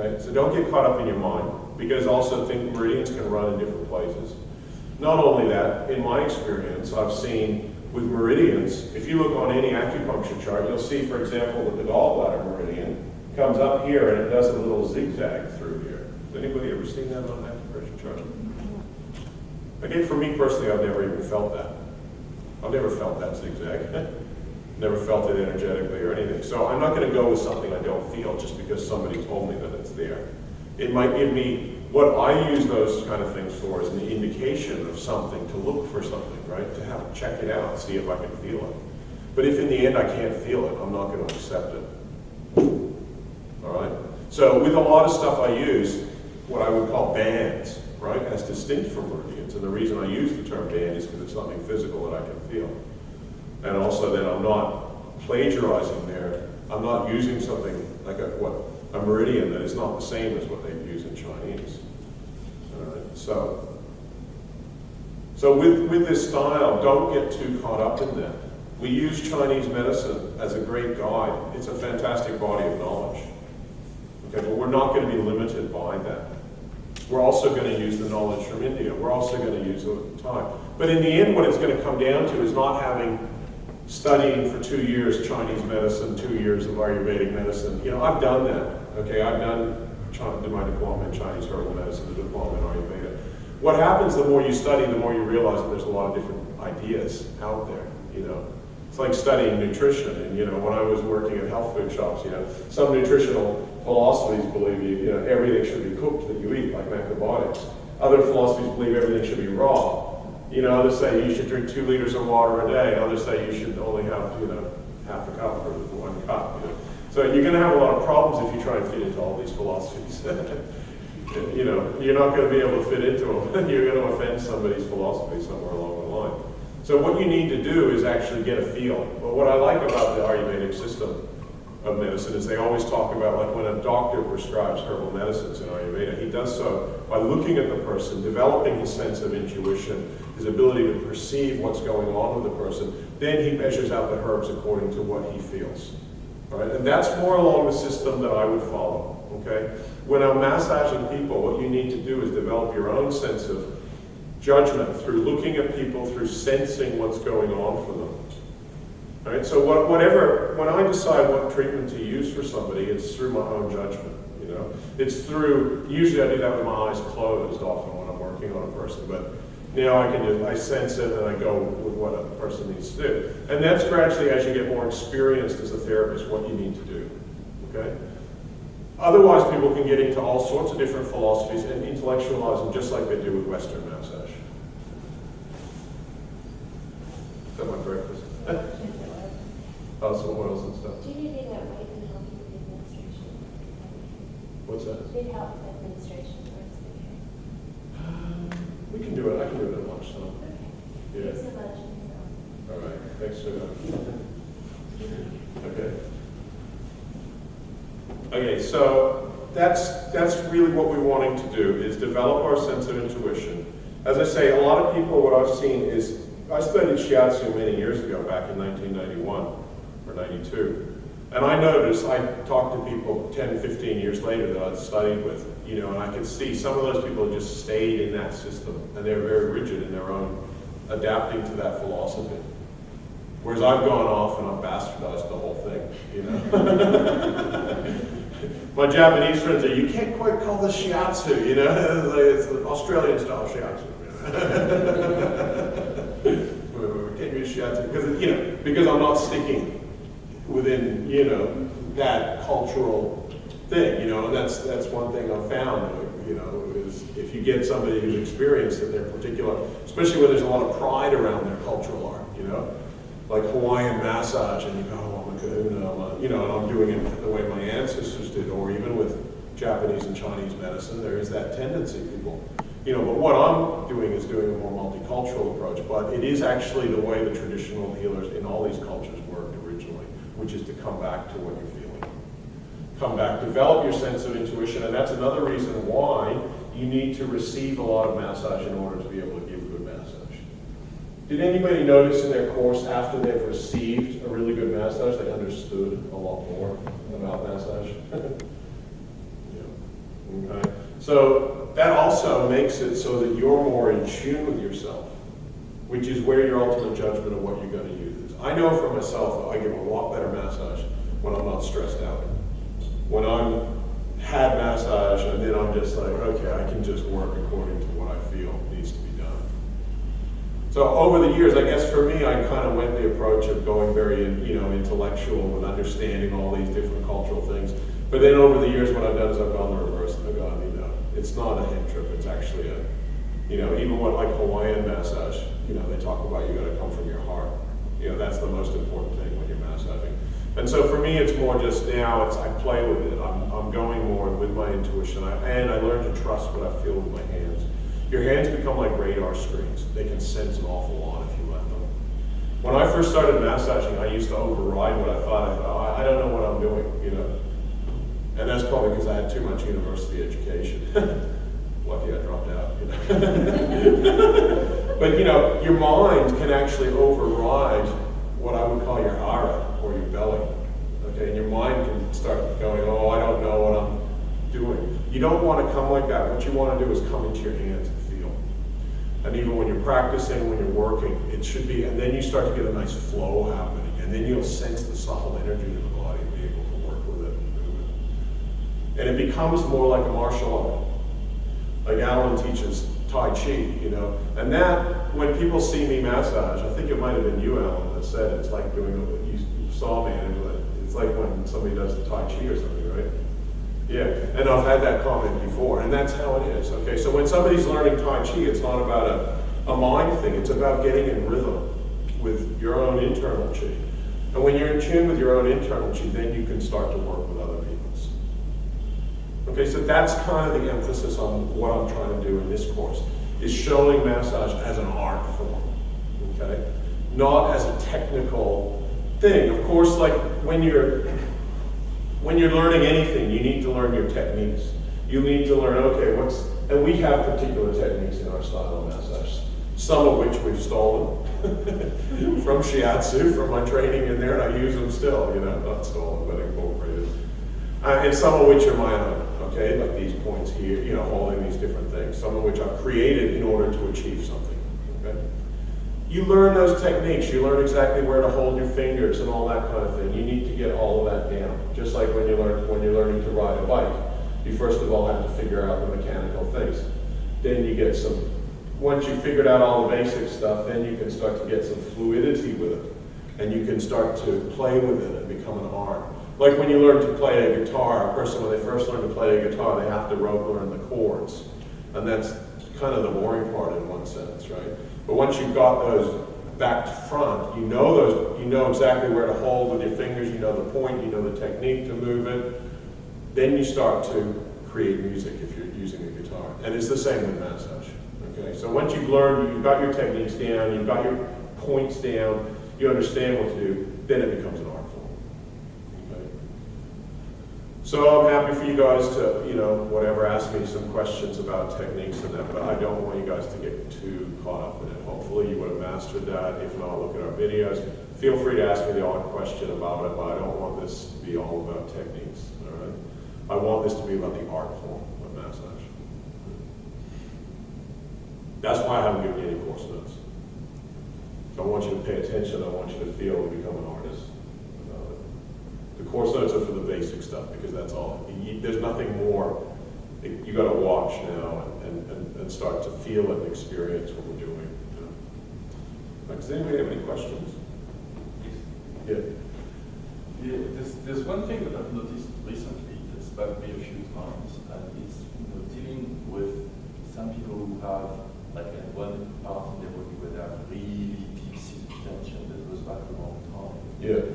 Okay, so don't get caught up in your mind, because also think meridians can run in different places. Not only that, in my experience, I've seen with meridians, if you look on any acupuncture chart, you'll see, for example, that the gallbladder meridian comes up here and it does a little zigzag through here. Has anybody ever seen that on an acupressure chart? Again, for me personally, I've never even felt that. I've never felt that zigzag. Never felt it energetically or anything. So I'm not going to go with something I don't feel just because somebody told me that it's there. It might give me, what I use those kind of things for is an indication of something, to look for something, right? To have check it out, see if I can feel it. But if in the end I can't feel it, I'm not going to accept it. All right? So with a lot of stuff I use what I would call bands, right? As distinct from meridians. And the reason I use the term band is because it's something physical that I can feel. And also that I'm not plagiarizing there. I'm not using something like a meridian that is not the same as what they use in Chinese. All right? So with this style, don't get too caught up in that. We use Chinese medicine as a great guide. It's a fantastic body of knowledge. Okay, but we're not going to be limited by that. We're also going to use the knowledge from India. We're also going to use it at the time. But in the end, what it's going to come down to is not having studying for 2 years Chinese medicine, 2 years of Ayurvedic medicine. You know, I've done that. Okay, I've done my diploma in Chinese herbal medicine, the diploma in Ayurveda. What happens the more you study, the more you realize that there's a lot of different ideas out there, you know. It's like studying nutrition, and you know, when I was working at health food shops, you know, some nutritional philosophies believe you know, everything should be cooked that you eat, like macrobiotics. Other philosophies believe everything should be raw. You know, others say you should drink 2 liters of water a day. Others say you should only have, you know, half a cup or 1 cup. You know. So you're going to have a lot of problems if you try and fit into all these philosophies. You know, you're not going to be able to fit into them. You're going to offend somebody's philosophy somewhere along the line. So what you need to do is actually get a feel. But what I like about the Ayurvedic system of medicine is they always talk about, like when a doctor prescribes herbal medicines in Ayurveda, he does so by looking at the person, developing his sense of intuition, his ability to perceive what's going on with the person. Then he measures out the herbs according to what he feels. All right? And that's more along the system that I would follow. Okay? When I'm massaging people, what you need to do is develop your own sense of judgment through looking at people, through sensing what's going on for them. All right? So when I decide what treatment to use for somebody, it's through my own judgment. You know, it's through. Usually, I do that with my eyes closed. Often when I'm working on a person, but now I sense it and I go with what a person needs to do. And that's gradually, as you get more experienced as a therapist, what you need to do. Okay. Otherwise, people can get into all sorts of different philosophies and intellectualize them just like they do with Western massage. Is that my breakfast? Oh, some oils and stuff. Do you need that weight to help you with the administration? What's that? Do you need help with administration? We can do it. I can do it at lunchtime. Okay. Yeah. Thanks so much. All right. Thanks for that. Okay. Okay, so that's really what we're wanting to do, is develop our sense of intuition. As I say, a lot of people, what I've seen is, I studied shiatsu many years ago, back in 1991 or 92. And I noticed, I talked to people 10, 15 years later that I'd studied with, you know, and I could see some of those people just stayed in that system, and they're very rigid in their own adapting to that philosophy. Whereas I've gone off and I've bastardized the whole thing, you know. My Japanese friends say, you can't quite call this shiatsu, you know, it's an Australian style shiatsu. We can't use shiatsu because I'm not sticking within, you know, that cultural thing, you know, and that's one thing I've found, you know, is if you get somebody who's experienced in their particular, especially when there's a lot of pride around their cultural art, you know, like Hawaiian massage, and you go, oh, I'm a kahuna, you know, and I'm doing it the way my ancestors did, or even with Japanese and Chinese medicine, there is that tendency, people, you know, but what I'm doing is doing a more multicultural approach, but it is actually the way the traditional healers in all these cultures worked originally, which is to come back to what you're feeling. Come back, develop your sense of intuition, and that's another reason why you need to receive a lot of massage in order to be able to give good massage. Did anybody notice in their course, after they've received a really good massage, they understood a lot more about massage? Yeah. Okay? So that also makes it so that you're more in tune with yourself, which is where your ultimate judgment of what you're going to use is. I know for myself that I give a lot better massage when I'm not stressed out. When I'm had massage and then I'm just like, okay, I can just work according to what I feel needs to be done. So over the years, I guess for me, I kind of went the approach of going very, intellectual and understanding all these different cultural things. But then over the years, what I've done is I've gone the reverse. I've gone, it's not a head trip. It's actually a, even what like Hawaiian massage, they talk about you got to come from your heart. That's the most important thing when you're massaging. And so for me, it's more just now, I play with it. I'm going more with my intuition. And I learn to trust what I feel with my hands. Your hands become like radar screens. They can sense an awful lot if you let them. When I first started massaging, I used to override what I thought. I thought, I don't know what I'm doing, And that's probably because I had too much university education. Lucky I dropped out, But your mind can actually override what I would call your aura or your belly. Okay, and your mind can start going, oh, I don't know what I'm doing. You don't want to come like that. What you want to do is come into your hands and feel. And even when you're practicing, when you're working, it should be, and then you start to get a nice flow happening, and then you'll sense the subtle energy in the body and be able to work with it and move it. And it becomes more like a martial art. Like Alan teaches Tai Chi, and that, when people see me massage, I think it might have been you, Alan, that said it's like doing, you saw me, and it's like when somebody does the Tai Chi or something, right? Yeah, and I've had that comment before, and that's how it is, okay? So when somebody's learning Tai Chi, it's not about a mind thing, it's about getting in rhythm with your own internal chi. And when you're in tune with your own internal chi, then you can start to work with other people's. Okay, so that's kind of the emphasis on what I'm trying to do in this course, is showing massage as an art form, okay? Not as a technical thing. Of course, like when you're learning anything, you need to learn your techniques. You need to learn, okay, and we have particular techniques in our style of massage, some of which we've stolen from shiatsu, from my training in there, and I use them still, not stolen, but incorporated. And some of which are my own, okay, like these points here, holding these different things, some of which I've created in order to achieve something, okay? You learn those techniques, you learn exactly where to hold your fingers and all that kind of thing. You need to get all of that down. Just like when you're learning to ride a bike, you first of all have to figure out the mechanical things. Then you get once you've figured out all the basic stuff, then you can start to get some fluidity with it. And you can start to play with it and become an art. Like when you learn to play a guitar, a person, when they first learn to play a guitar, they have to learn the chords. And that's kind of the boring part in one sense, right? But once you've got those back to front, you know exactly where to hold with your fingers, you know the point, you know the technique to move it. Then you start to create music if you're using a guitar. And it's the same with massage. Okay, so once you've learned, you've got your techniques down, you've got your points down, you understand what to do, then it becomes an art form. Okay. So I'm happy for you guys to, whatever, ask me some questions about techniques and that, but I don't want you guys to get too caught up in it. Hopefully you would have mastered that. If not, look at our videos. Feel free to ask me the odd question about it, but I don't want this to be all about techniques, all right? I want this to be about the art form of massage. That's why I haven't given you any course notes. So I want you to pay attention, I want you to feel and become an artist about it. The course notes are for the basic stuff, because that's all. There's nothing more. You got to watch now and start to feel and experience what we're doing. Does anybody have any questions? Yeah. There's one thing that I've noticed recently that's bugged me a few times, and it's dealing with some people who have like one part in their body where they have really deep-seated tension that goes back a long time. Yeah.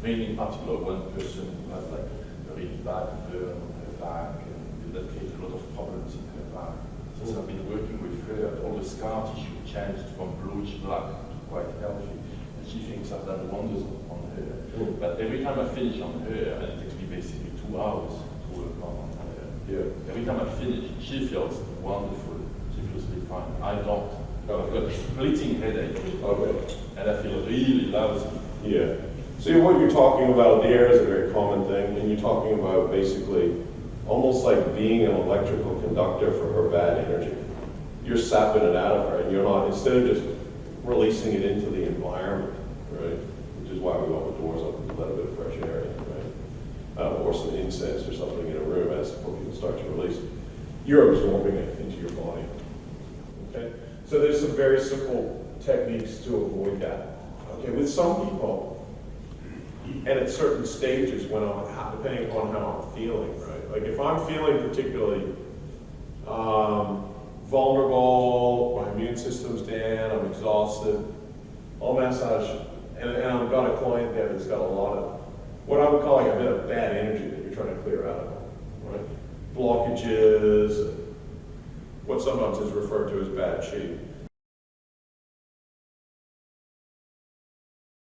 Maybe in particular one person who has like a really bad burn on her back, and that creates a lot of problems in her back. So I've been working with her, and all the scar tissue changed from bluish black to quite healthy, and she thinks I've done wonders on her. But every time I finish on her, and it takes me basically 2 hours to work on her, every time I finish, she feels wonderful. She feels really fine. I don't. I've got a splitting headache, and I feel really lousy. Yeah. See, what you're talking about there is a very common thing, and you're talking about basically almost like being an electrical conductor for her bad energy. You're sapping it out of her, and you're not, instead of just releasing it into the environment, right? Which is why we want the doors open to let a bit of fresh air in, right? Or some incense or something in a room as people start to release. You're absorbing it into your body. Okay? So there's some very simple techniques to avoid that. Okay, with some people, and at certain stages when depending upon how I'm feeling, right? Like if I'm feeling particularly vulnerable, my immune system's down, I'm exhausted, I'll massage, and I've got a client there that's got a lot of, what I would call like a bit of bad energy that you're trying to clear out of, right? Blockages, what sometimes is referred to as bad chi.